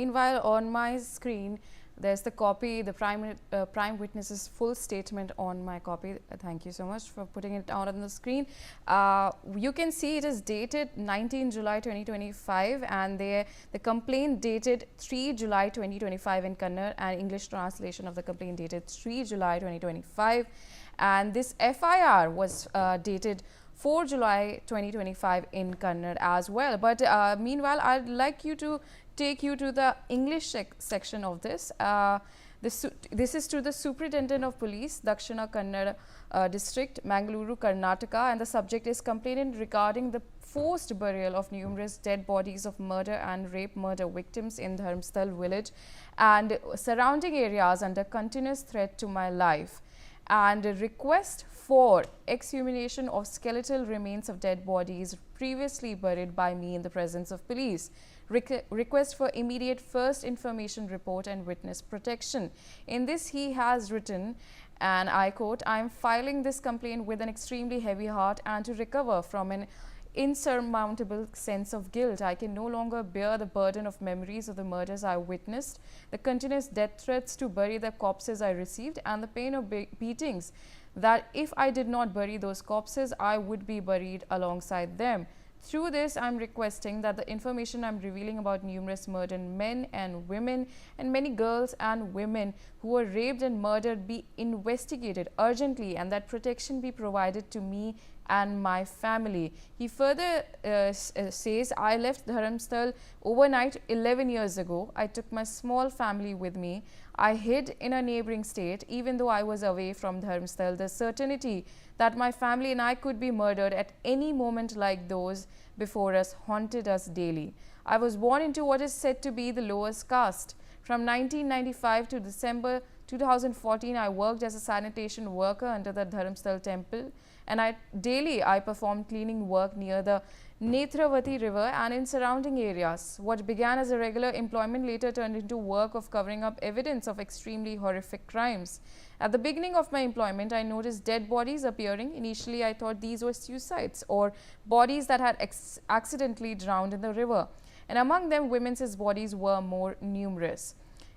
Meanwhile, on my screen, there's the copy, the prime witness's full statement on my copy. Thank you so much for putting it out on the screen. You can see it is dated 19 July 2025 and the complaint dated 3 July 2025 in Kannada, and English translation of the complaint dated 3 July 2025. And this FIR was dated 4 July 2025 in Kannada as well. But meanwhile, I'd like to take you to the English section of this. This is to the Superintendent of Police, Dakshina Kannada District, Mangaluru, Karnataka, and the subject is complaint regarding the forced burial of numerous dead bodies of murder and rape murder victims in Dharmasthala village and surrounding areas under continuous threat to my life, and a request for exhumation of skeletal remains of dead bodies previously buried by me in the presence of police. Request for immediate first information report and witness protection. In this, he has written, and I quote, "I am filing this complaint with an extremely heavy heart and to recover from an insurmountable sense of guilt. I can no longer bear the burden of memories of the murders I witnessed, the continuous death threats to bury the corpses I received, and the pain of beatings that if I did not bury those corpses, I would be buried alongside them. Through this, I am requesting that the information I am revealing about numerous murdered men and women and many girls and women who were raped and murdered be investigated urgently and that protection be provided to me and my family." He further says, "I left Dharmasthala overnight 11 years ago. I took my small family with me. I hid in a neighboring state. Even though I was away from Dharmasthala, the certainty that my family and I could be murdered at any moment like those before us haunted us daily. I was born into what is said to be the lowest caste. From 1995 to December 2014, I worked as a sanitation worker under the Dharmasthala temple, and daily I performed cleaning work near the Netravati river and in surrounding areas. What began as a regular employment later turned into work of covering up evidence of extremely horrific crimes. At the beginning of my employment, I noticed dead bodies appearing. Initially, I thought these were suicides or bodies that had accidentally drowned in the river, and among them women's bodies were more numerous.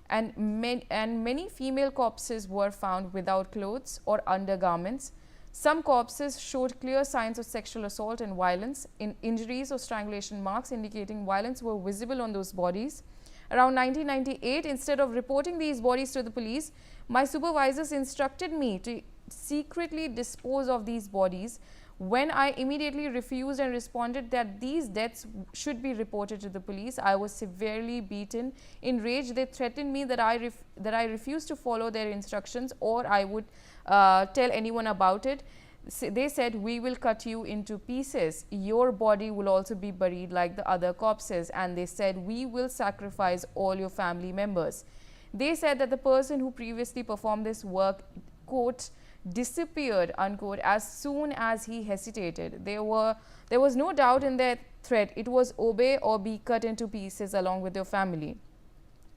And many female corpses were found without clothes or undergarments. Some corpses showed clear signs of sexual assault and violence. Injuries or strangulation marks indicating violence were visible on those bodies. Around 1998, instead of reporting these bodies to the police, my supervisors instructed me to secretly dispose of these bodies. When I immediately refused and responded that these deaths should be reported to the police, I was severely beaten. In rage, they threatened me that I refused to follow their instructions or I would tell anyone about it. They said, "We will cut you into pieces. Your body will also be buried like the other corpses." And they said, "We will sacrifice all your family members." They said that the person who previously performed this work, quote, "disappeared," unquote, as soon as he hesitated. There was no doubt in their threat. It was obey or be cut into pieces along with your family.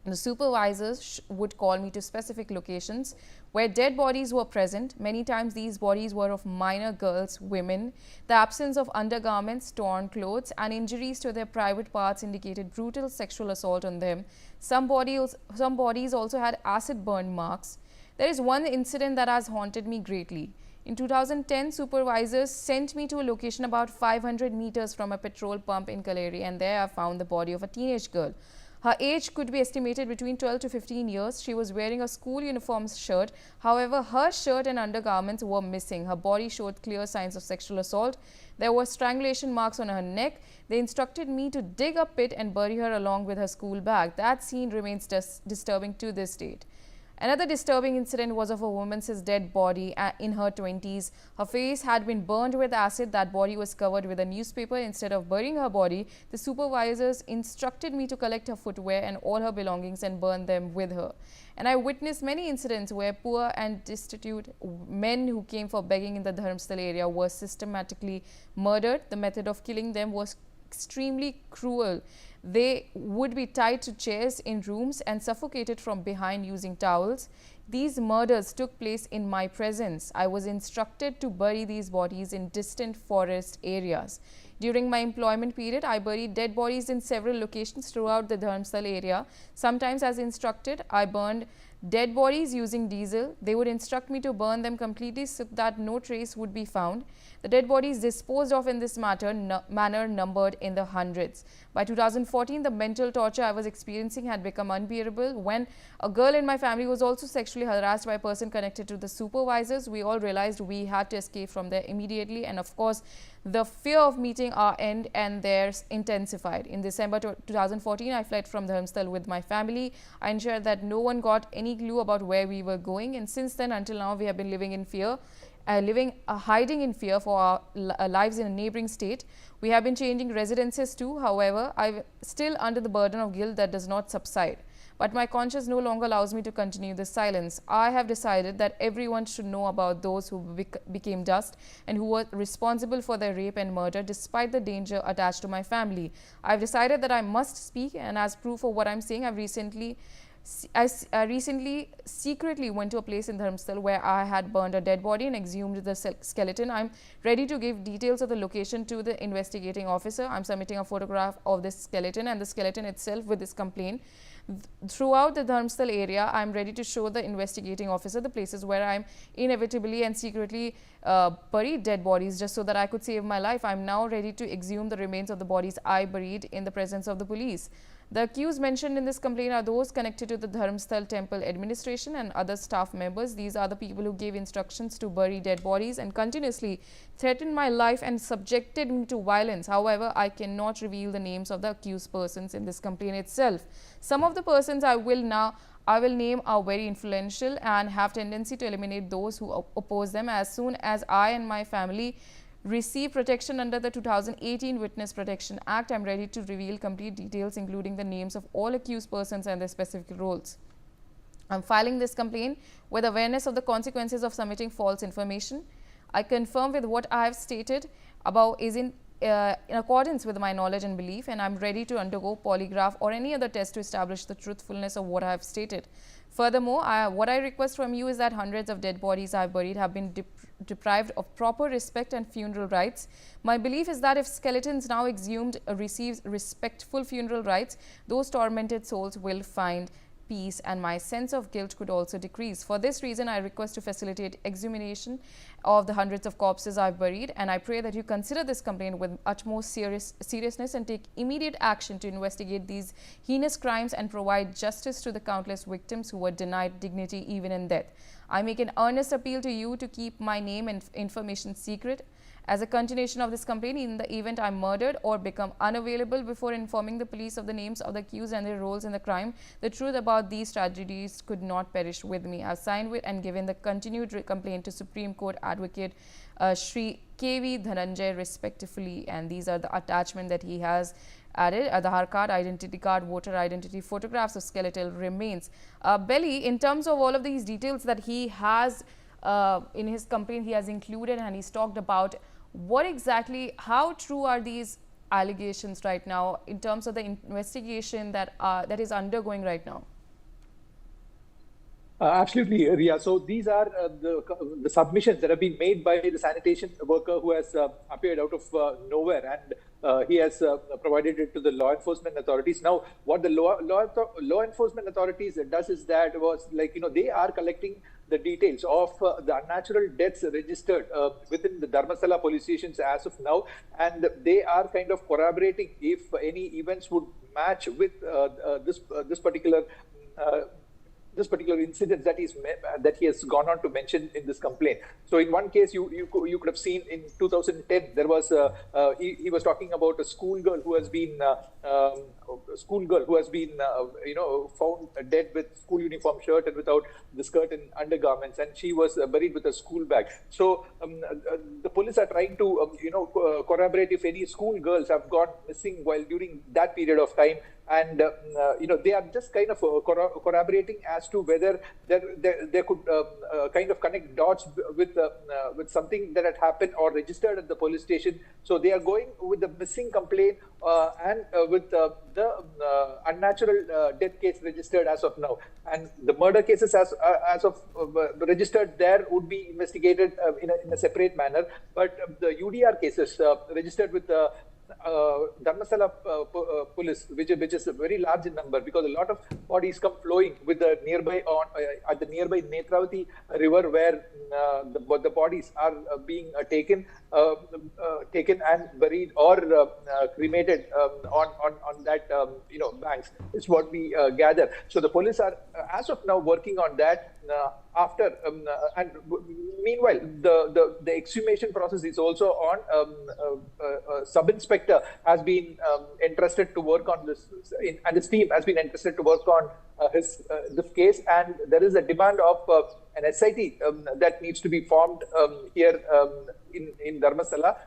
The supervisors would call me to specific locations where dead bodies were present. Many times these bodies were of minor girls, women. The absence of undergarments, torn clothes, and injuries to their private parts indicated brutal sexual assault on them. Some bodies also had acid burn marks. There is one incident that has haunted me greatly. In 2010, supervisors sent me to a location about 500 meters from a petrol pump in Kalleri, and there I found the body of a teenage girl. Her age could be estimated between 12 to 15 years. She was wearing a school uniform shirt. However, her shirt and undergarments were missing. Her body showed clear signs of sexual assault. There were strangulation marks on her neck. They instructed me to dig a pit and bury her along with her school bag. That scene remains disturbing to this date. Another disturbing incident was of a woman's dead body in her 20s. Her face had been burned with acid. That body was covered with a newspaper. Instead of burying her body, the supervisors instructed me to collect her footwear and all her belongings and burn them with her. And I witnessed many incidents where poor and destitute men who came for begging in the Dharmasthala area were systematically murdered. The method of killing them was extremely cruel. They would be tied to chairs in rooms and suffocated from behind using towels. These murders took place in my presence. I was instructed to bury these bodies in distant forest areas. During my employment period, I buried dead bodies in several locations throughout the Dharmasthala area. Sometimes, as instructed, I burned dead bodies using diesel. They would instruct me to burn them completely so that no trace would be found. The dead bodies disposed of in this manner numbered in the hundreds. By 2014, the mental torture I was experiencing had become unbearable. When a girl in my family was also sexually harassed by a person connected to the supervisors, we all realized we had to escape from there immediately. And of course, the fear of meeting our end and theirs intensified. In December 2014, I fled from Dharmasthala with my family. I ensured that no one got any clue about where we were going. And since then, until now, we have been living in fear. Hiding in fear for our lives in a neighboring state. We have been changing residences too. However, I'm still under the burden of guilt that does not subside. But my conscience no longer allows me to continue this silence. I have decided that everyone should know about those who became dust and who were responsible for their rape and murder despite the danger attached to my family. I've decided that I must speak, and as proof of what I'm saying, I recently secretly went to a place in Dharmasthala where I had burned a dead body and exhumed the skeleton. I'm ready to give details of the location to the investigating officer. I'm submitting a photograph of this skeleton and the skeleton itself with this complaint. Throughout the Dharmasthala area, I'm ready to show the investigating officer the places where I'm inevitably and secretly buried dead bodies just so that I could save my life. I'm now ready to exhume the remains of the bodies I buried in the presence of the police. The accused mentioned in this complaint are those connected to the Dharmasthala temple administration and other staff members. These are the people who gave instructions to bury dead bodies and continuously threatened my life and subjected me to violence. However, I cannot reveal the names of the accused persons in this complaint itself. Some of the persons I will name are very influential and have tendency to eliminate those who oppose them. As soon as I and my family receive protection under the 2018 Witness Protection Act, I am ready to reveal complete details including the names of all accused persons and their specific roles. I am filing this complaint with awareness of the consequences of submitting false information. I confirm with what I have stated above is in accordance with my knowledge and belief, and I am ready to undergo polygraph or any other test to establish the truthfulness of what I have stated. Furthermore, what I request from you is that hundreds of dead bodies I have buried have been deprived of proper respect and funeral rites. My belief is that if skeletons now exhumed receives respectful funeral rites, those tormented souls will find peace and my sense of guilt could also decrease. For this reason, I request to facilitate exhumation of the hundreds of corpses I've buried, and I pray that you consider this complaint with utmost seriousness and take immediate action to investigate these heinous crimes and provide justice to the countless victims who were denied dignity even in death. I make an earnest appeal to you to keep my name and information secret. As a continuation of this complaint, in the event I am murdered or become unavailable before informing the police of the names of the accused and their roles in the crime, the truth about these tragedies could not perish with me. I have signed with and given the continued complaint to Supreme Court Advocate Shri K.V. Dhananjay respectively, and these are the attachment that he has added: Aadhaar card, identity card, voter identity, photographs of skeletal remains. Belly, in terms of all of these details that he has in his complaint, he has included and he's talked about, what exactly, how true are these allegations right now in terms of the investigation that is undergoing right now? Absolutely, Ria. So these are the submissions that have been made by the sanitation worker who has appeared out of nowhere, and he has provided it to the law enforcement authorities. Now, what the law enforcement authorities does is that was like, they are collecting the details of the unnatural deaths registered within the Dharmasthala police stations as of now, and they are kind of corroborating if any events would match with this particular incident that he has gone on to mention in this complaint. So in one case, you could have seen in 2010 there was he was talking about a schoolgirl who has been found dead with school uniform shirt and without the skirt and undergarments, and she was buried with a school bag. So the police are trying to corroborate if any schoolgirls have gone missing while during that period of time. And they are just kind of corroborating as to whether there could kind of connect dots with something that had happened or registered at the police station. So they are going with the missing complaint and with the the unnatural death case registered as of now, and the murder cases as of registered there would be investigated in a separate manner. But the UDR cases registered with Dharmasthala police, which is very large in number, because a lot of bodies come flowing with the nearby at the nearby Netravati river, where the bodies are being taken and buried or cremated on that banks. Is what we gather. So the police are as of now working on that. And meanwhile, the exhumation process is also on. Sub-inspector has been entrusted to work on this, and his team has been entrusted to work on this case. And there is a demand of an SIT that needs to be formed here in Dharmasthala,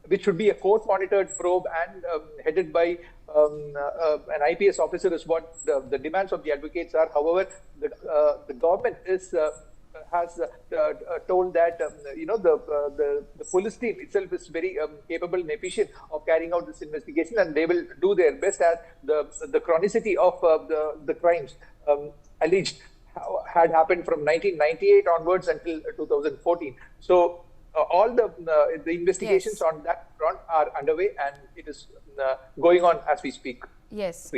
which should be a court-monitored probe and headed by an IPS officer, is what the demands of the advocates are. However, the government has told that the police team itself is very capable and efficient of carrying out this investigation, and they will do their best, as the chronicity of the crimes alleged had happened from 1998 onwards until 2014. So all the investigations on that front are underway, and it is going on as we speak. Yes.